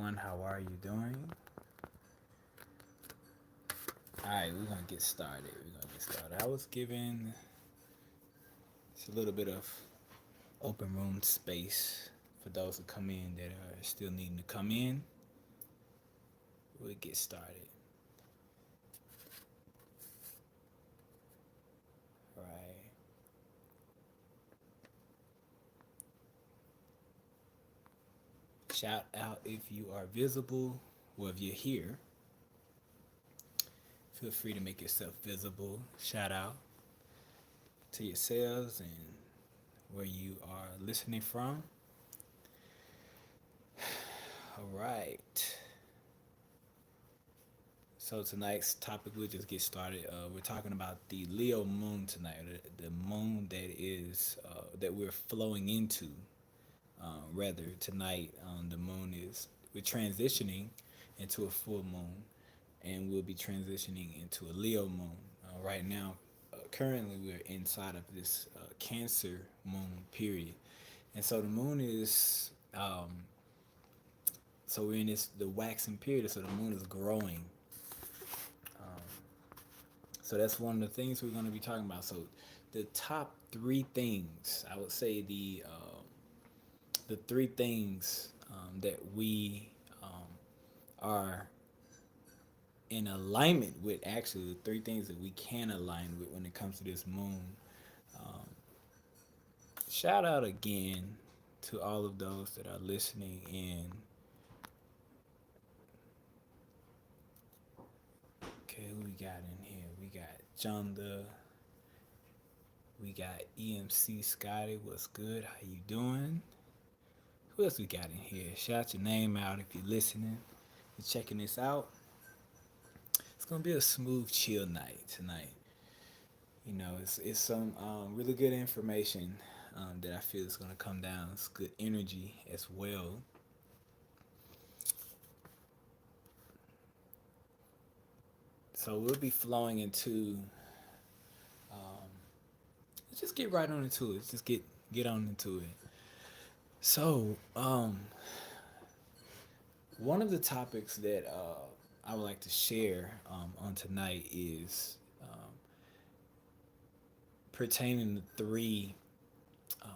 everyone. How are you doing? Alright, we're gonna get started. I was given just a little bit of open room space for those who come in that are still needing to come in. We'll get started. Right. Shout out if you are visible or if you're here. Feel free to make yourself visible. Shout out to yourselves and where you are listening from. All right. So tonight's topic, we'll just get started. We're talking about the Leo moon tonight, the moon that we're flowing into. Rather tonight, the moon is we're transitioning into a full moon, and we'll be transitioning into a Leo moon. Right now, currently we're inside of this Cancer moon period, and so the moon is so we're in the waxing period, so the moon is growing. So that's one of the things we're going to be talking about. So the top three things, I would say the three things that we are in alignment with, actually the three things that we can align with when it comes to this moon. Um, Shout out again to all of those that are listening in. Okay, who we got in here? We got Jonda. We got EMC Scotty. What's good? How you doing? Who else we got in here? Shout your name out if you're listening. You're checking this out. It's gonna be a smooth, chill night tonight. You know, it's some really good information that I feel is gonna come down. It's good energy as well. So we'll be flowing into. Let's just get right on into it. Let's just get on into it. So, one of the topics that I would like to share on tonight is pertaining to three um,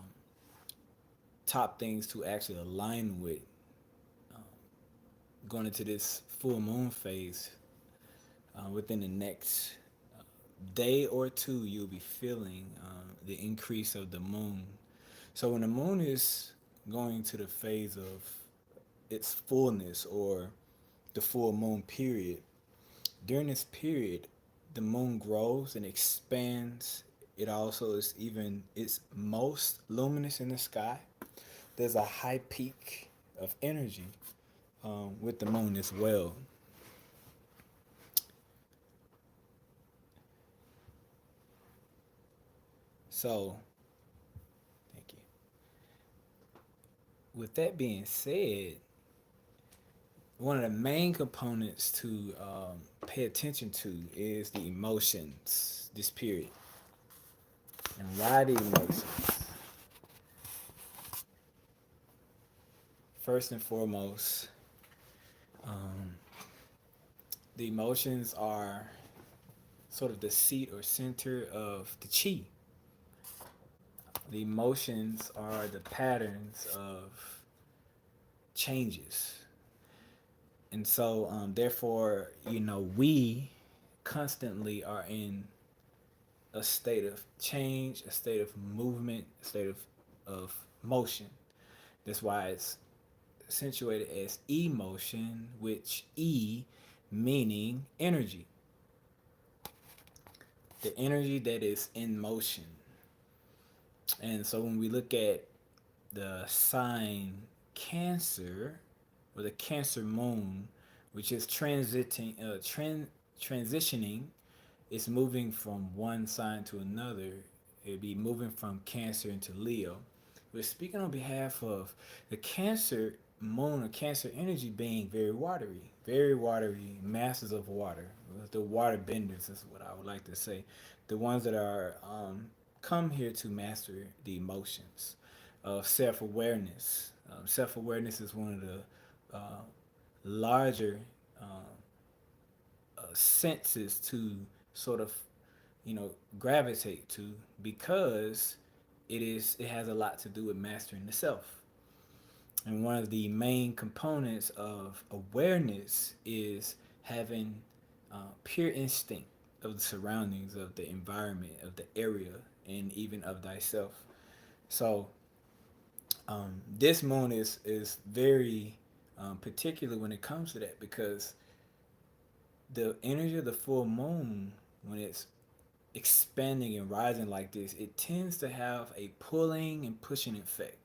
top things to actually align with going into this full moon phase. Within the next day or two, you'll be feeling the increase of the moon. So when the moon is going to the phase of its fullness, or the full moon period, during this period, the moon grows and expands. It also is even its most luminous in the sky. There's a high peak of energy with the moon as well. So, thank you. With that being said, one of the main components to pay attention to is the emotions this period. And why the emotions? First and foremost, um, the emotions are sort of the seat or center of the chi. The emotions are the patterns of changes. And so, therefore, we constantly are in a state of change, a state of movement, a state of motion. That's why it's accentuated as emotion, which E meaning energy. The energy that is in motion. And so when we look at the sign Cancer, or the Cancer moon, which is transitioning, it's moving from one sign to another. It'd be moving from Cancer into Leo. We're speaking on behalf of the Cancer moon or Cancer energy being very watery, masses of water. The water benders is what I would like to say. The ones that are come here to master the emotions of self awareness. Self awareness is one of the larger senses to sort of, gravitate to, because it has a lot to do with mastering the self. And one of the main components of awareness is having pure instinct of the surroundings, of the environment, of the area, and even of thyself. So this moon is very particular when it comes to that, because the energy of the full moon, when it's expanding and rising like this, it tends to have a pulling and pushing effect.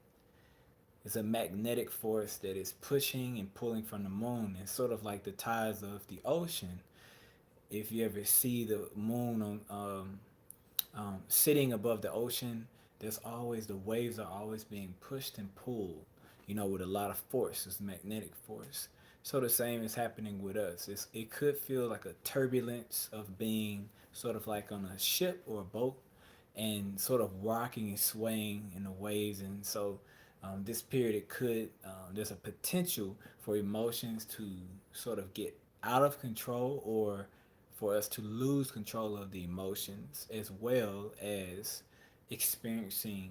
It's a magnetic force that is pushing and pulling from the moon. It's sort of like the tides of the ocean. If you ever see the moon on sitting above the ocean, there's always, the waves are always being pushed and pulled, with a lot of force. It's magnetic force. So the same is happening with us. It could feel like a turbulence of being sort of like on a ship or a boat, and sort of rocking and swaying in the waves. And so this period, it could, there's a potential for emotions to sort of get out of control, or for us to lose control of the emotions, as well as experiencing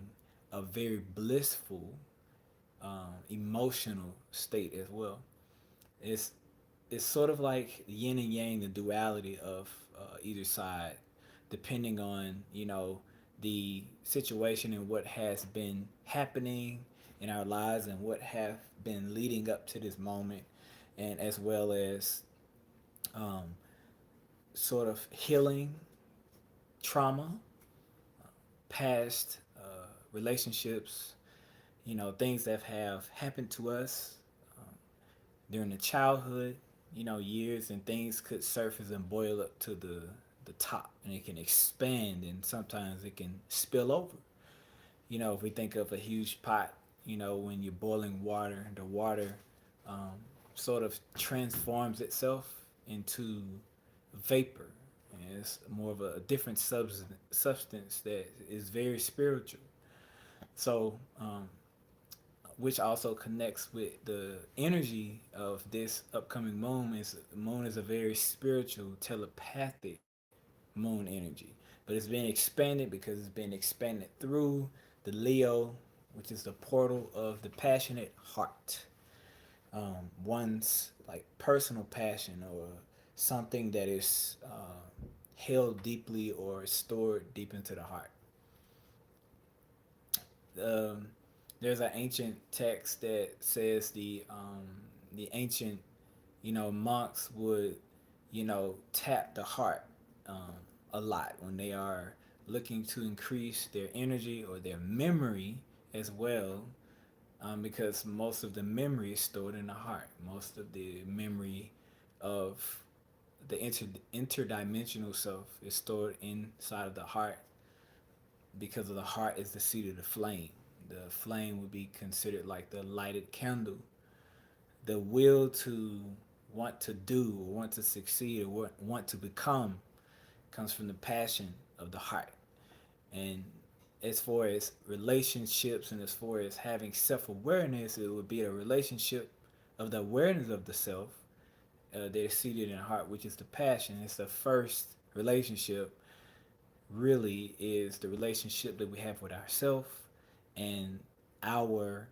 a very blissful emotional state as well. It's it's sort of like yin and yang, the duality of either side, depending on the situation and what has been happening in our lives and what have been leading up to this moment, and as well as um, sort of healing trauma, past relationships, things that have happened to us during the childhood, years, and things could surface and boil up to the top, and it can expand, and sometimes it can spill over. If we think of a huge pot, when you're boiling water, the water um, sort of transforms itself into vapor. And it's more of a different substance that is very spiritual. So, which also connects with the energy of this upcoming moon. Is moon is a very spiritual, telepathic moon energy, but it's being expanded because it's been expanded through the Leo, which is the portal of the passionate heart, one's like personal passion, or something that is held deeply or stored deep into the heart. Um, there's an ancient text that says the ancient monks would tap the heart um, a lot when they are looking to increase their energy or their memory as well, because most of the memory is stored in the heart. Most of the memory of the interdimensional self is stored inside of the heart, because of the heart is the seat of the flame. The flame would be considered like the lighted candle. The will to want to do, or want to succeed, or want to become comes from the passion of the heart. And as far as relationships, and as far as having self awareness, it would be a relationship of the awareness of the self that is seated in the heart, which is the passion. It's the first relationship, really, is the relationship that we have with ourselves and our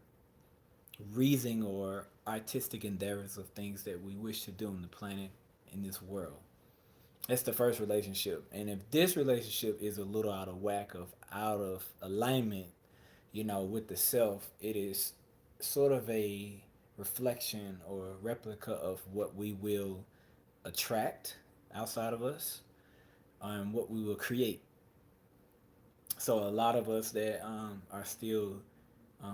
reasoning or artistic endeavors of things that we wish to do on the planet, in this world. That's the first relationship. And if this relationship is a little out of whack, of out of alignment, with the self, it is sort of a reflection or replica of what we will attract outside of us, and what we will create. So a lot of us that are still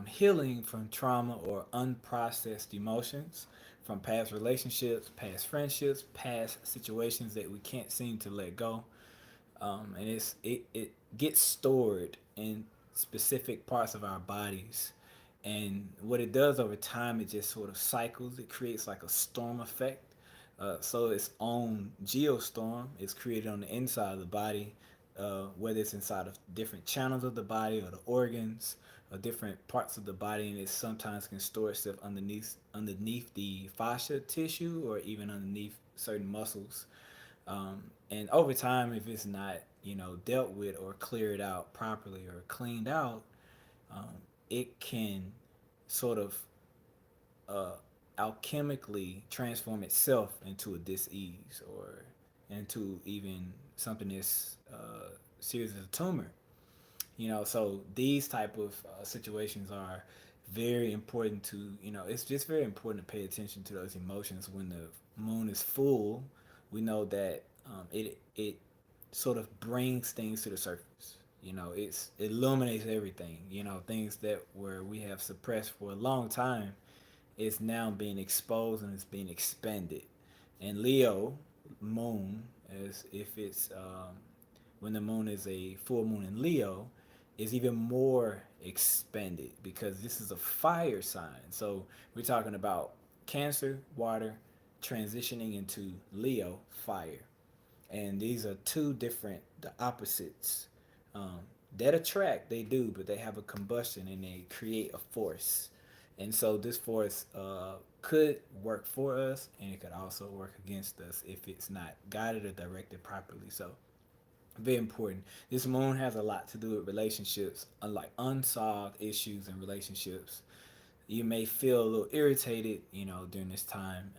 healing from trauma or unprocessed emotions from past relationships, past friendships, past situations that we can't seem to let go, and it gets stored in specific parts of our bodies. And what it does over time, it just sort of cycles. It creates like a storm effect. So its own geostorm is created on the inside of the body, whether it's inside of different channels of the body or the organs, different parts of the body, and it sometimes can store itself underneath the fascia tissue or even underneath certain muscles. And over time, if it's not dealt with or cleared out properly or cleaned out, it can sort of uh, alchemically transform itself into a disease or into even something that's serious as a tumor. So these type of situations are very important to it's just very important to pay attention to those emotions when the moon is full. We know that it sort of brings things to the surface. It illuminates everything. Things that where we have suppressed for a long time is now being exposed and it's being expanded. And Leo moon, as if it's when the moon is a full moon in Leo, is even more expanded because this is a fire sign. So we're talking about Cancer, water, transitioning into Leo, fire. And these are two different, the opposites. Um, that attract, they do, but they have a combustion and they create a force. And so this force could work for us, and it could also work against us if it's not guided or directed properly. So very important. This moon has a lot to do with relationships, unlike unsolved issues in relationships. You may feel a little irritated, during this time.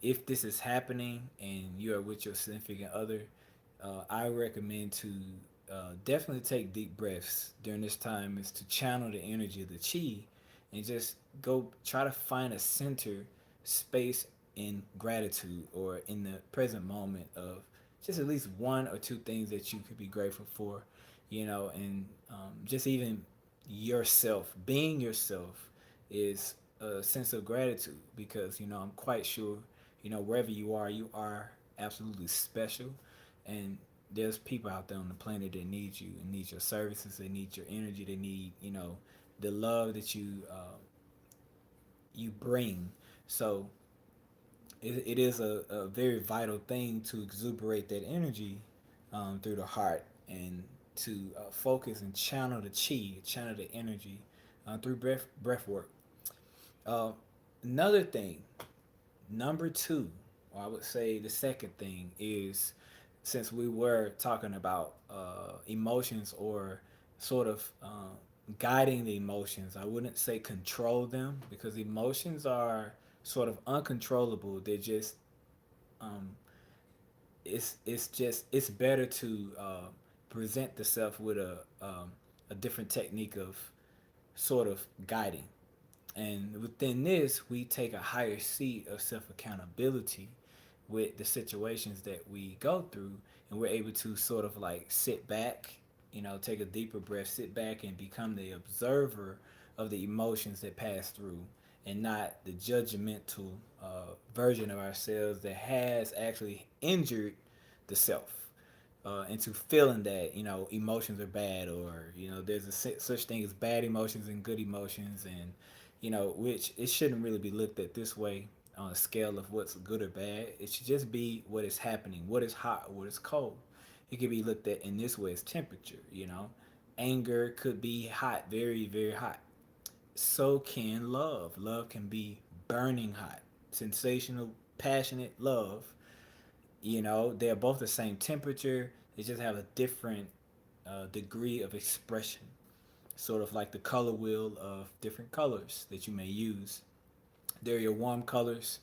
If this is happening and you are with your significant other, I recommend to definitely take deep breaths during this time. Is to channel the energy of the chi, and just go try to find a center space in gratitude or in the present moment of just at least one or two things that you could be grateful for, and just even yourself, being yourself is a sense of gratitude because I'm quite sure wherever you are absolutely special, and there's people out there on the planet that need you and need your services. They need your energy. They need the love that you bring. So it is a very vital thing to exuberate that energy through the heart and to focus and channel the chi, channel the energy through breath work. Uh, Another thing, number two, or I would say the second thing is, since we were talking about emotions or sort of guiding the emotions, I wouldn't say control them because emotions are sort of uncontrollable. They're just um, it's better to present the self with a different technique of sort of guiding. And within this, we take a higher seat of self accountability with the situations that we go through, and we're able to sort of like sit back, take a deeper breath, sit back, and become the observer of the emotions that pass through, and not the judgmental version of ourselves that has actually injured the self into feeling that emotions are bad, or there's such thing as bad emotions and good emotions, and which it shouldn't really be looked at this way on a scale of what's good or bad. It should just be what is happening, what is hot, what is cold. It can be looked at in this way as temperature. Anger could be hot, very very hot. So can love. Love can be burning hot, sensational, passionate love. They're both the same temperature. They just have a different degree of expression, sort of like the color wheel of different colors that you may use. They're your warm colors,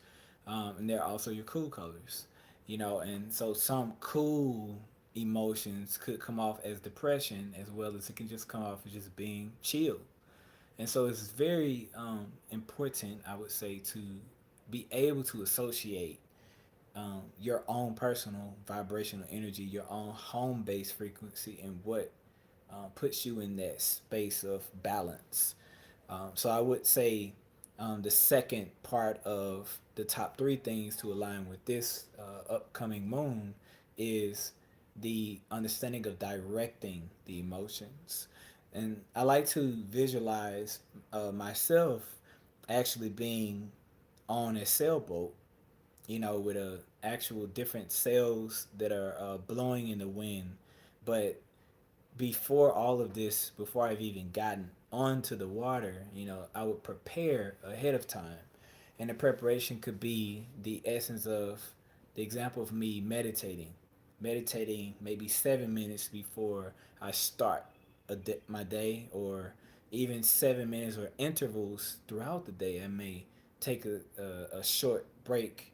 and they're also your cool colors. And so some cool emotions could come off as depression, as well as it can just come off as just being chill. And so it's very important, I would say, to be able to associate your own personal vibrational energy, your own home base frequency, and what puts you in that space of balance. So I would say the second part of the top three things to align with this upcoming moon is the understanding of directing the emotions. And I like to visualize myself actually being on a sailboat, with a actual different sails that are blowing in the wind, but before all of this, before I've even gotten onto the water, I would prepare ahead of time. And the preparation could be the essence of the example of me meditating maybe 7 minutes before I start my day, or even 7 minutes or intervals throughout the day. I may take a short break,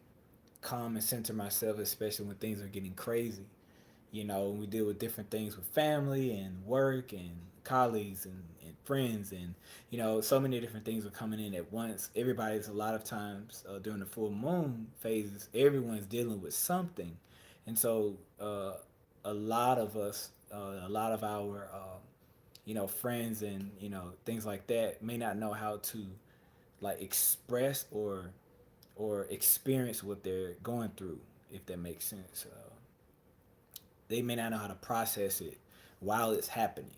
calm and center myself, especially when things are getting crazy. We deal with different things with family and work and colleagues and friends, and so many different things are coming in at once. Everybody's a lot of times during the full moon phases, everyone's dealing with something. And so a lot of us, a lot of our friends and things like that may not know how to like express or experience what they're going through, if that makes sense. They may not know how to process it while it's happening,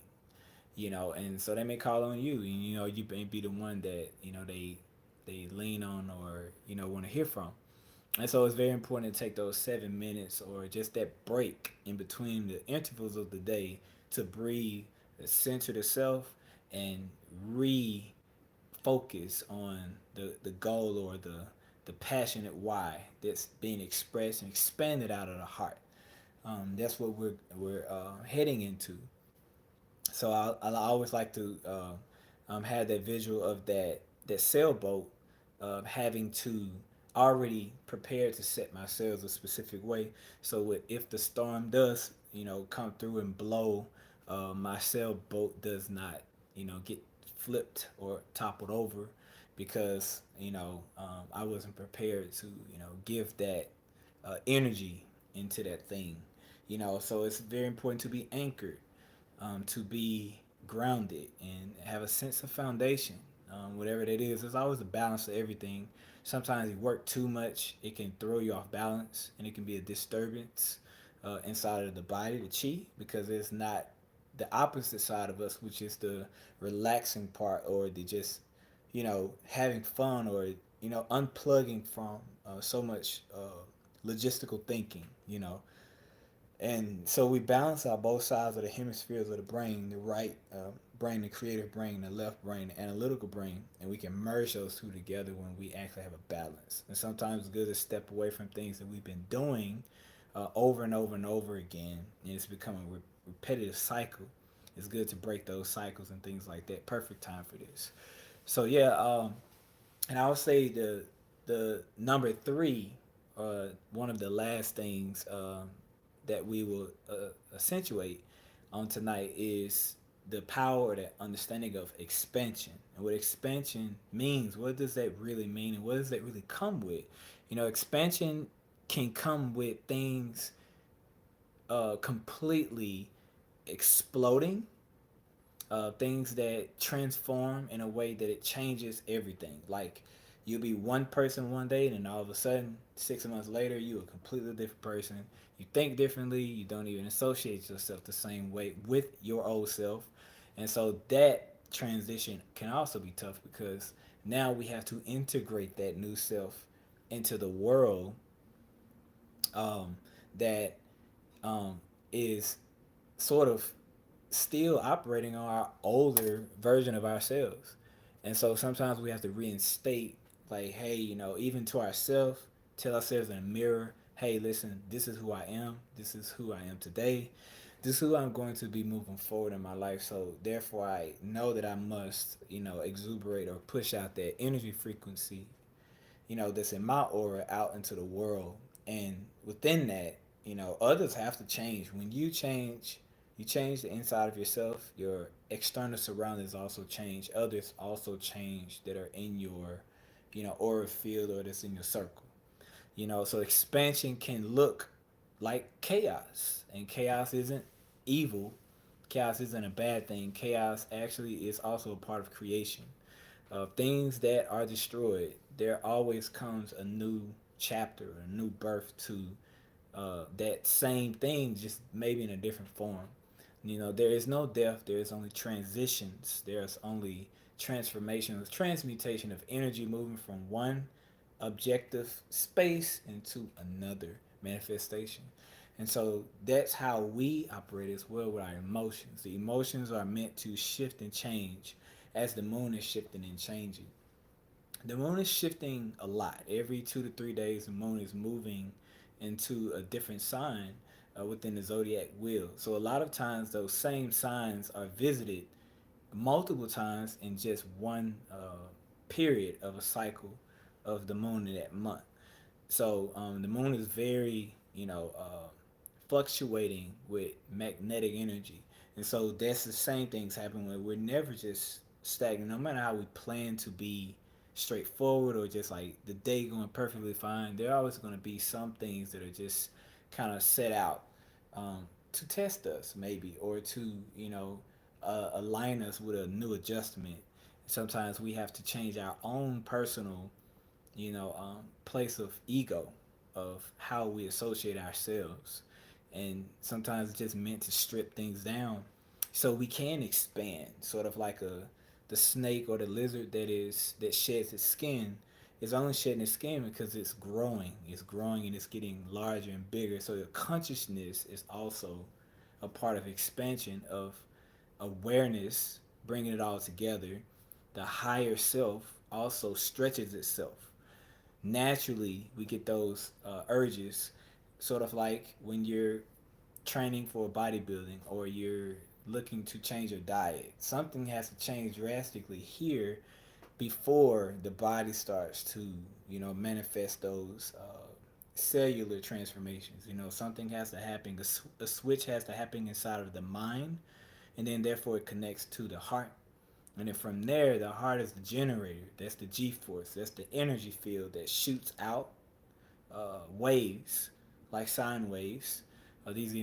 and so they may call on you, and you may be the one that they lean on, or want to hear from. And so it's very important to take those 7 minutes or just that break in between the intervals of the day to breathe, center the self, and refocus on the goal, or the passionate why that's being expressed and expanded out of the heart. That's what we're heading into. So I always like to have that visual of that sailboat, having to already prepare to set my sails a specific way. So if the storm does come through and blow, my sailboat does not get flipped or toppled over, because I wasn't prepared to give that energy into that thing. So it's very important to be anchored, to be grounded and have a sense of foundation. Whatever that is, there's always a balance of everything. Sometimes you work too much, it can throw you off balance, and it can be a disturbance inside of the body, the chi, because it's not the opposite side of us, which is the relaxing part, or the just having fun, or unplugging from so much logistical thinking. And so we balance out both sides of the hemispheres of the brain, the right brain, the creative brain, the left brain, the analytical brain, and we can merge those two together when we actually have a balance. And sometimes it's good to step away from things that we've been doing over and over and over again, and it's becoming a repetitive cycle. It's good to break those cycles and things like that. Perfect time for this. So yeah, and I would say the number three, one of the last things that we will accentuate on tonight, is the power or the understanding of expansion, and what expansion means. What does that really mean, and what does that really come with? Expansion can come with things completely exploding, things that transform in a way that it changes everything. Like, you'll be one person one day, and then all of a sudden, 6 months later, you're a completely different person. You think differently. You don't even associate yourself the same way with your old self. And so that transition can also be tough, because now we have to integrate that new self into the world, um, that is sort of still operating on our older version of ourselves. And so sometimes we have to reinstate, like, hey, even to ourselves, tell ourselves in a mirror, hey, listen, this is who I am. This is who I am today. This is who I'm going to be moving forward in my life. So therefore, I know that I must, exuberate or push out that energy frequency, that's in my aura out into the world. And within that, others have to change. When you change the inside of yourself, your external surroundings also change. Others also change that are in your, aura field, or that's in your circle. So expansion can look like chaos, and chaos isn't evil. Chaos isn't a bad thing. Chaos actually is also a part of creation. Things that are destroyed, there always comes a new chapter, a new birth to that same thing, just maybe in a different form. There is no death, there is only transitions, there's only transformation, transmutation of energy moving from one objective space into another manifestation. And so that's how we operate as well with our emotions. The emotions are meant to shift and change as the moon is shifting and changing. The moon is shifting a lot. Every 2 to 3 days, the moon is moving into a different sign within the zodiac wheel. So a lot of times, those same signs are visited multiple times in just one period of a cycle of the moon in that month. So the moon is very, fluctuating with magnetic energy, and so that's the same things happen when we're never just stagnant. No matter how we plan to be straightforward or just like the day going perfectly fine, there are always going to be some things that are just kind of set out to test us, maybe, or to align us with a new adjustment. Sometimes we have to change our own personal place of ego, of how we associate ourselves, and sometimes it's just meant to strip things down so we can expand, sort of like a the snake or the lizard that sheds its skin is only shedding its skin because it's growing and it's getting larger and bigger. So the consciousness is also a part of expansion of awareness, bringing it all together. The higher self also stretches itself. Naturally, we get those urges, sort of like when you're training for bodybuilding or you're looking to change your diet. Something has to change drastically here before the body starts to, manifest those cellular transformations. Something has to happen. A switch has to happen inside of the mind, and then therefore it connects to the heart. And then from there, the heart is the generator. That's the G force. That's the energy field that shoots out waves, like sine waves, these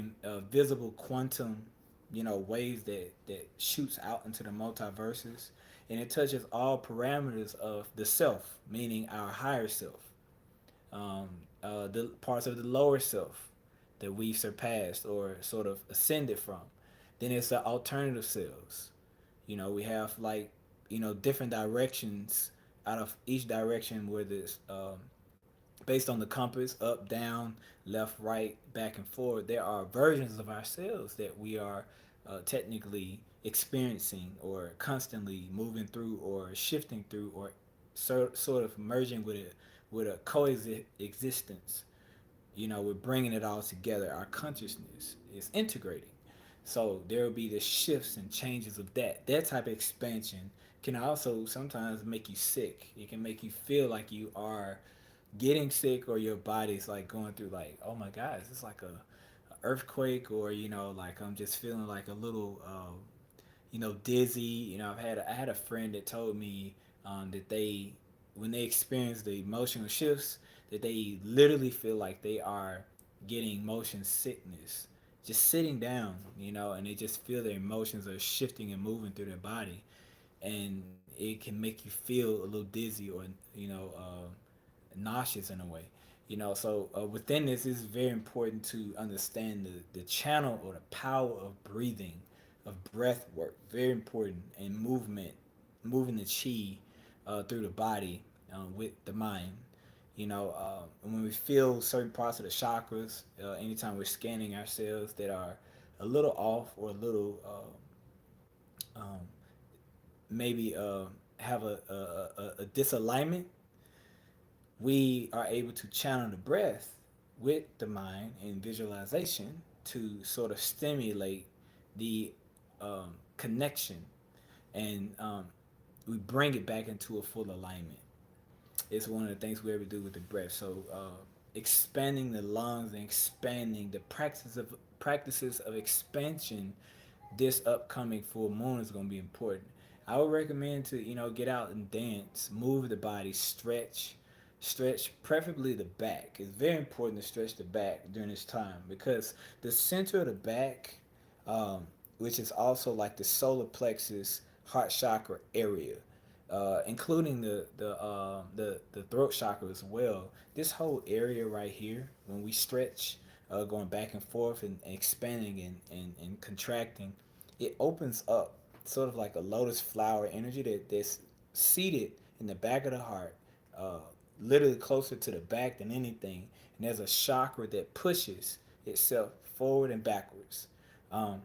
visible quantum, waves that shoots out into the multiverses, and it touches all parameters of the self, meaning our higher self, the parts of the lower self that we've surpassed or sort of ascended from. Then it's the alternative selves. We have like different directions out of each direction where this based on the compass, up, down, left, right, back and forth, there are versions of ourselves that we are technically experiencing or constantly moving through or shifting through or sort of merging with a coexistence. We're bringing it all together. Our consciousness is integrating. So there will be the shifts and changes of that. That type of expansion can also sometimes make you sick. It can make you feel like you are getting sick or your body's like going through like, oh my god, it's like a earthquake, or like I'm just feeling like a little dizzy. I had a friend that told me that they when they experience the emotional shifts that they literally feel like they are getting motion sickness just sitting down, and they just feel their emotions are shifting and moving through their body, and it can make you feel a little dizzy or nauseous in a way. So within this, it's very important to understand the channel or the power of breathing, of breath work. Very important, and moving the chi through the body with the mind. When we feel certain parts of the chakras, anytime we're scanning ourselves that are a little off or a little maybe have a disalignment, we are able to channel the breath with the mind and visualization to sort of stimulate the connection, and we bring it back into a full alignment. It's one of the things we ever do with the breath. So expanding the lungs and expanding the practices of expansion this upcoming full moon is going to be important. I would recommend to get out and dance, move the body, stretch preferably the back. It's very important to stretch the back during this time because the center of the back, which is also like the solar plexus, heart chakra area, including the throat chakra as well. This whole area right here, when we stretch, going back and forth and expanding and contracting, it opens up sort of like a lotus flower energy that's seated in the back of the heart, uh, literally closer to the back than anything. And there's a chakra that pushes. itself forward and backwards. Um,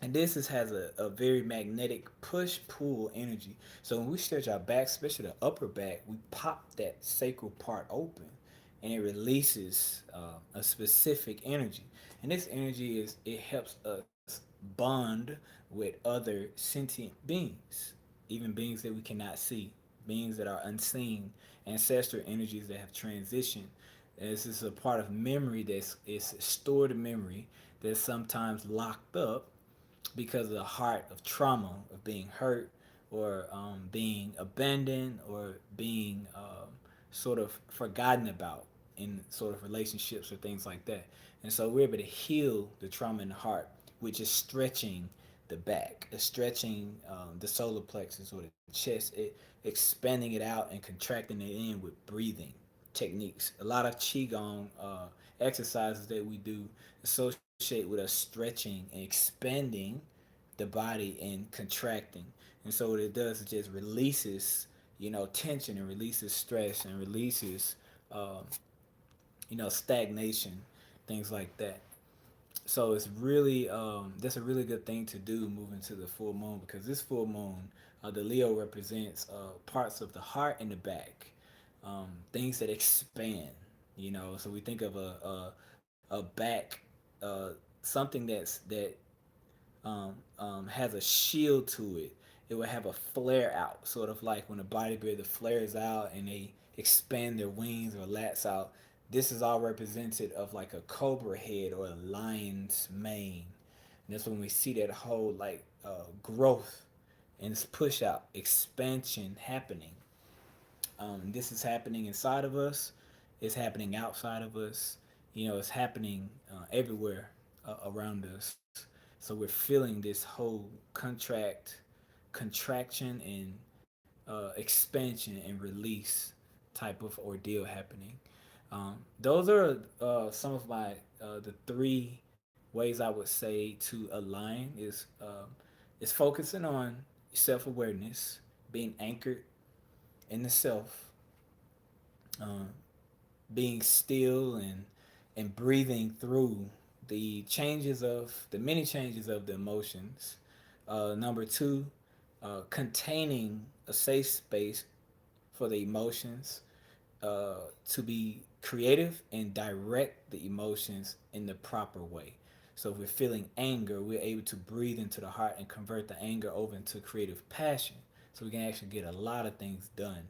and has a very magnetic push pull energy. So when we stretch our back, especially the upper back, we pop that sacral part open, and it releases a specific energy. And this energy is it helps us bond with other sentient beings, even beings that we cannot see, beings that are unseen, ancestral energies that have transitioned. This is a part of memory that's is stored memory that's sometimes locked up because of the heart of trauma of being hurt or being abandoned or being sort of forgotten about in sort of relationships or things like that. And so we're able to heal the trauma in the heart, which is stretching the back, stretching the solar plexus or the chest, expanding it out and contracting it in with breathing techniques. A lot of qigong exercises that we do associate with us stretching and expanding the body and contracting. And so what it does is just releases, tension and releases stress and releases, um, stagnation, things like that. So it's really that's a really good thing to do moving to the full moon because this full moon, the Leo represents parts of the heart and the back, things that expand. So we think of a back, uh, something that has a shield to it. It would have a flare out, sort of like when a bodybuilder flares out and they expand their wings or lats out. This is all represented of like a cobra head or a lion's mane. And that's when we see that whole like growth and this push out, expansion happening. This is happening inside of us. It's happening outside of us. It's happening everywhere around us. So we're feeling this whole contraction, and expansion and release type of ordeal happening. Those are some of my the three ways I would say to align is focusing on self awareness, being anchored in the self, um, being still and breathing through the many changes of the emotions. Number two, containing a safe space for the emotions to be creative and direct the emotions in the proper way. So if we're feeling anger, we're able to breathe into the heart and convert the anger over into creative passion. So we can actually get a lot of things done.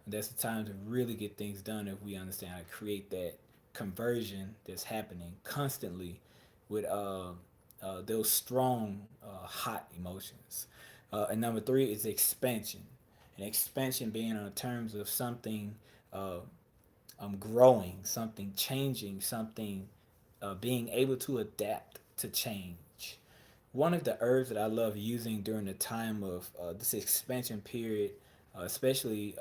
And that's the time to really get things done if we understand how to create that conversion that's happening constantly with those strong, hot emotions. And number three is expansion. And expansion being on terms of something uh, growing, something changing, something being able to adapt to change. One of the herbs that I love using during the time of this expansion period, especially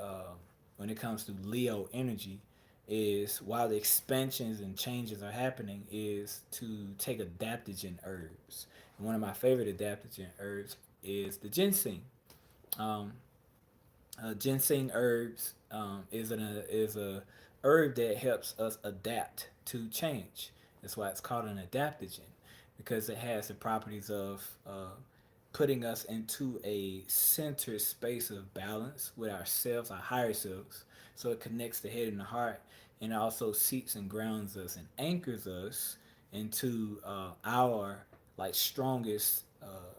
when it comes to Leo energy, is while the expansions and changes are happening, is to take adaptogen herbs. And one of my favorite adaptogen herbs is the ginseng. Um, ginseng herbs is a herb that helps us adapt to change. That's why it's called an adaptogen because it has the properties of putting us into a centered space of balance with ourselves, our higher selves. So it connects the head and the heart, and it also seats and grounds us and anchors us into our like strongest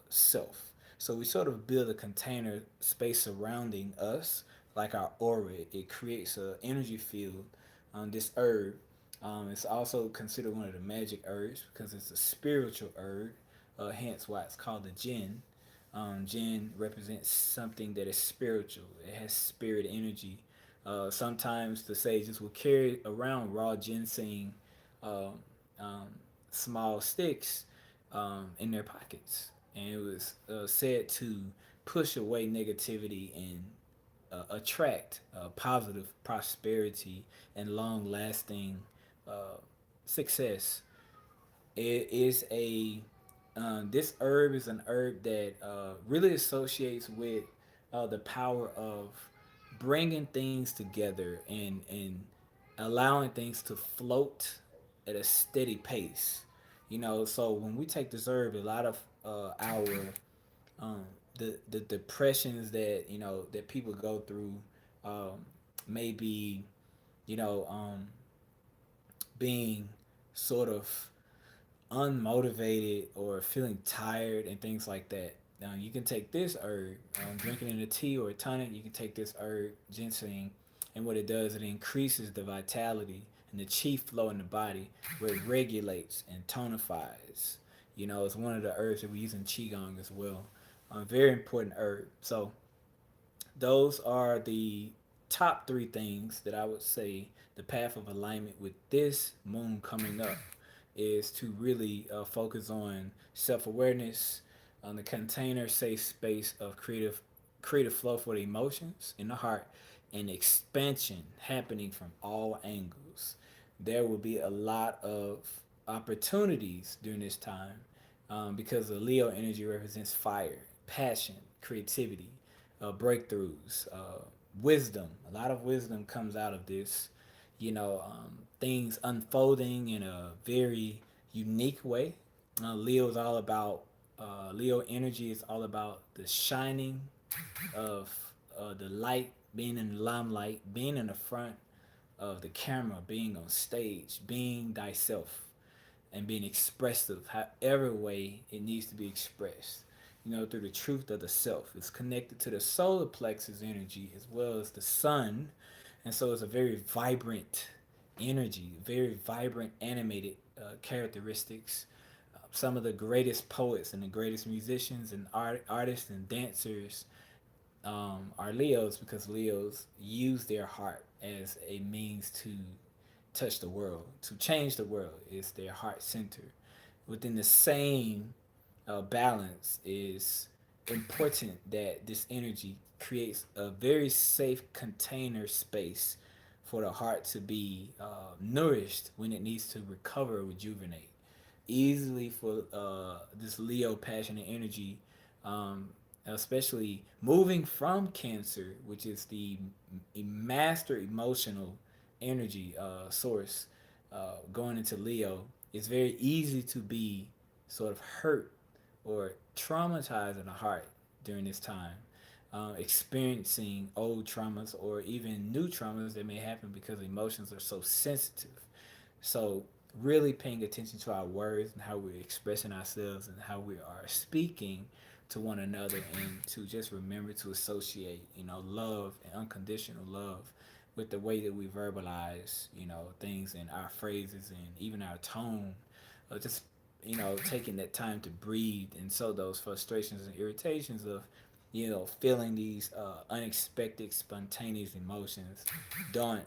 self. So we sort of build a container space surrounding us, like our aura. It creates an energy field on this herb. It's also considered one of the magic herbs because it's a spiritual herb, hence why it's called the Jinn. Jinn represents something that is spiritual. It has spirit energy. Sometimes the sages will carry around raw ginseng, uh, um, small sticks, in their pockets, and it was said to push away negativity and attract positive prosperity and long-lasting uh, success. It is a this herb is an herb that really associates with the power of bringing things together and allowing things to float at a steady pace. So when we take this herb, a lot of our um, the depressions that that people go through, um, maybe you know um, being sort of unmotivated or feeling tired and things like that. Now you can take this herb, drinking in a tea or a tonic. You can take this herb, ginseng, and what it does, it increases the vitality and the chi flow in the body, where it regulates and tonifies. It's one of the herbs that we use in qigong as well. Very important herb. So those are the top three things that I would say the path of alignment with this moon coming up is to really focus on self-awareness, on the container safe space of creative flow for the emotions in the heart, and expansion happening from all angles. There will be a lot of opportunities during this time, because the Leo energy represents fire, passion, creativity, breakthroughs, wisdom. A lot of wisdom comes out of this. Things unfolding in a very unique way. Leo is all about Leo energy is all about the shining of the light, being in the limelight, being in the front of the camera, being on stage, being thyself, and being expressive, however way it needs to be expressed. Through the truth of the self. It's connected to the solar plexus energy as well as the sun, and so it's a very vibrant energy, very vibrant, animated characteristics. Some of the greatest poets and the greatest musicians and artists and dancers are Leos, because Leos use their heart as a means to touch the world, to change the world. Is their heart center. Within the same balance is important that this energy creates a very safe container space for the heart to be nourished when it needs to recover, rejuvenate easily for this Leo passionate energy, especially moving from Cancer, which is the master emotional energy source, going into Leo. It's very easy to be sort of hurt or traumatized in the heart during this time, experiencing old traumas or even new traumas that may happen because emotions are so sensitive. So, really paying attention to our words and how we're expressing ourselves and how we are speaking to one another, and to just remember to associate, love and unconditional love with the way that we verbalize, things in our phrases and even our tone. Just, taking that time to breathe, and so those frustrations and irritations of, feeling these unexpected, spontaneous emotions don't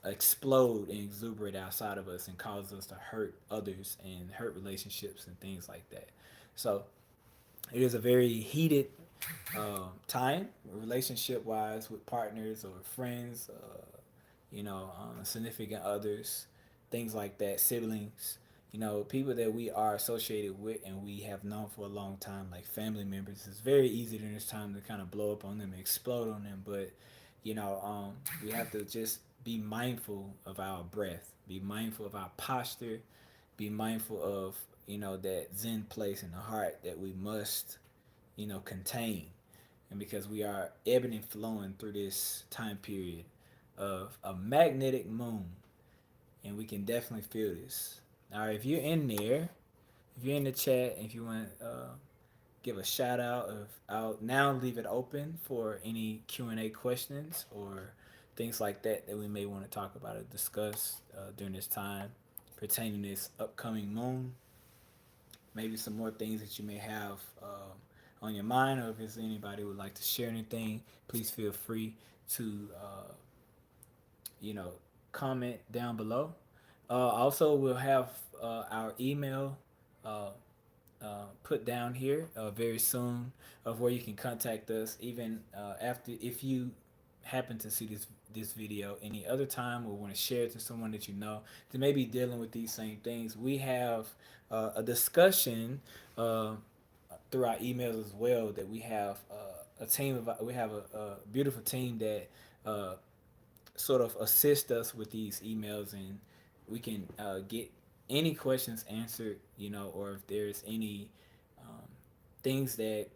explode and exuberate outside of us and cause us to hurt others and hurt relationships and things like that. So it is a very heated time, relationship wise, with partners or friends, significant others, things like that, siblings, people that we are associated with and we have known for a long time, like family members. It's very easy during this time to kind of blow up on them and explode on them, but we have to just be mindful of our breath, be mindful of our posture, be mindful of that Zen place in the heart that we must contain, and because we are ebbing and flowing through this time period of a magnetic moon, and we can definitely feel this. Now, if you're in there, if you're in the chat, if you want to give a shout out, of I'll now leave it open for any Q&A questions or things like that that we may want to talk about or discuss during this time pertaining to this upcoming moon. Maybe some more things that you may have on your mind, or if there's anybody who would like to share anything, please feel free to you know comment down below. Also, we'll have our email uh, put down here very soon, of where you can contact us, even after, if you happen to see this video any other time or want to share it to someone that you know that may be dealing with these same things. We have a discussion through our emails as well, that we have we have a beautiful team that sort of assist us with these emails, and we can get any questions answered, or if there's any um, things that,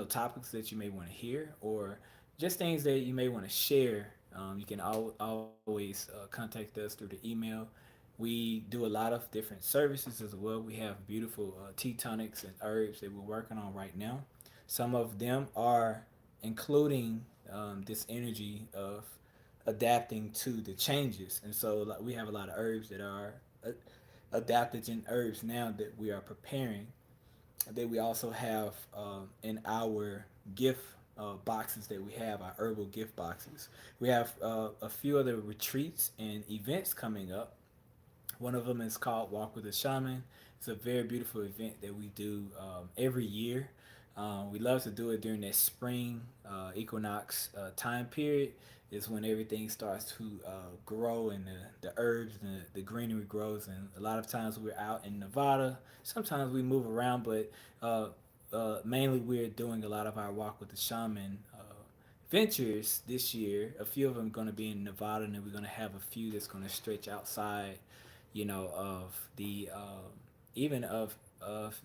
topics that you may want to hear, or just things that you may want to share, you can always contact us through the email. We do a lot of different services as well. We have beautiful tea tonics and herbs that we're working on right now. Some of them are including this energy of adapting to the changes. And so like, we have a lot of herbs that are adaptogen herbs now that we are preparing. That we also have in our gift boxes that we have, our herbal gift boxes. We have a few other retreats and events coming up. One of them is called Walk with a Shaman. It's a very beautiful event that we do every year. We love to do it during that spring equinox time period. Is when everything starts to grow and the herbs and the greenery grows. And a lot of times we're out in Nevada. Sometimes we move around, but mainly we're doing a lot of our Walk with the Shaman ventures this year. A few of them going to be in Nevada, and then we're going to have a few that's going to stretch outside, of the even of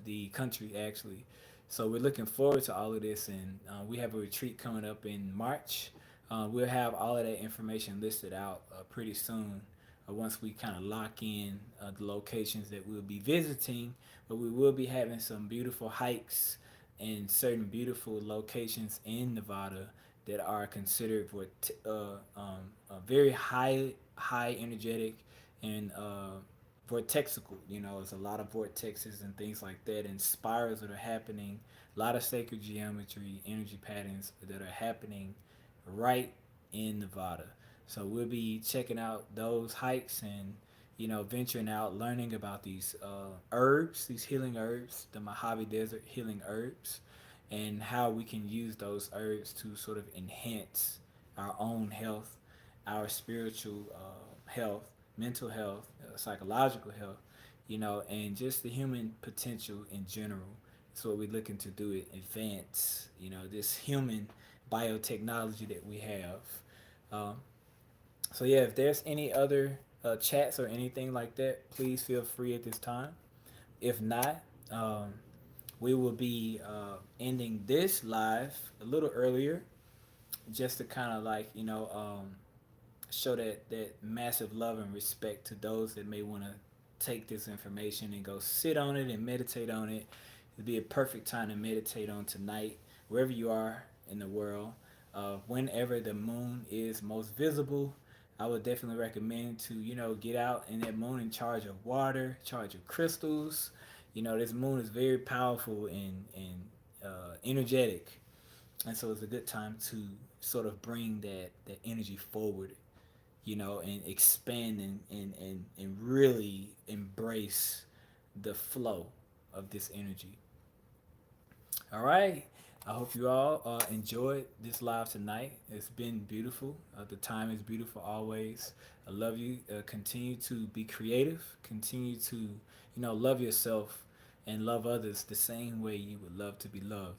the country actually. So we're looking forward to all of this, and we have a retreat coming up in March. We'll have all of that information listed out pretty soon. Once we kind of lock in the locations that we'll be visiting, but we will be having some beautiful hikes and certain beautiful locations in Nevada that are considered for very high energetic and vortexical. There's a lot of vortexes and things like that, and spirals that are happening. A lot of sacred geometry, energy patterns that are happening right in Nevada. So we'll be checking out those hikes and venturing out, learning about these herbs, these healing herbs, the Mojave Desert healing herbs, and how we can use those herbs to sort of enhance our own health, our spiritual health, mental health, psychological health, and just the human potential in general. That's what we're looking to do, it advance, this human biotechnology that we have. Um, so yeah, if there's any other chats or anything like that, please feel free at this time. If not, we will be ending this live a little earlier, just to kind of like show that massive love and respect to those that may want to take this information and go sit on it and meditate on it. It'd be a perfect time to meditate on tonight, wherever you are in the world. Whenever the moon is most visible, I would definitely recommend to get out in that moon and charge of water, charge of crystals. This moon is very powerful and energetic, and so it's a good time to sort of bring that energy forward, and expand and really embrace the flow of this energy. All right. I hope you all enjoyed this live tonight. It's been beautiful. The time is beautiful always. I love you. Continue to be creative. Continue to, love yourself and love others the same way you would love to be loved.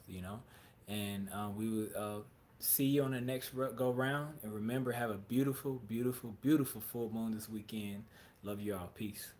And we will see you on the next go round. And remember, have a beautiful, beautiful, beautiful full moon this weekend. Love you all. Peace.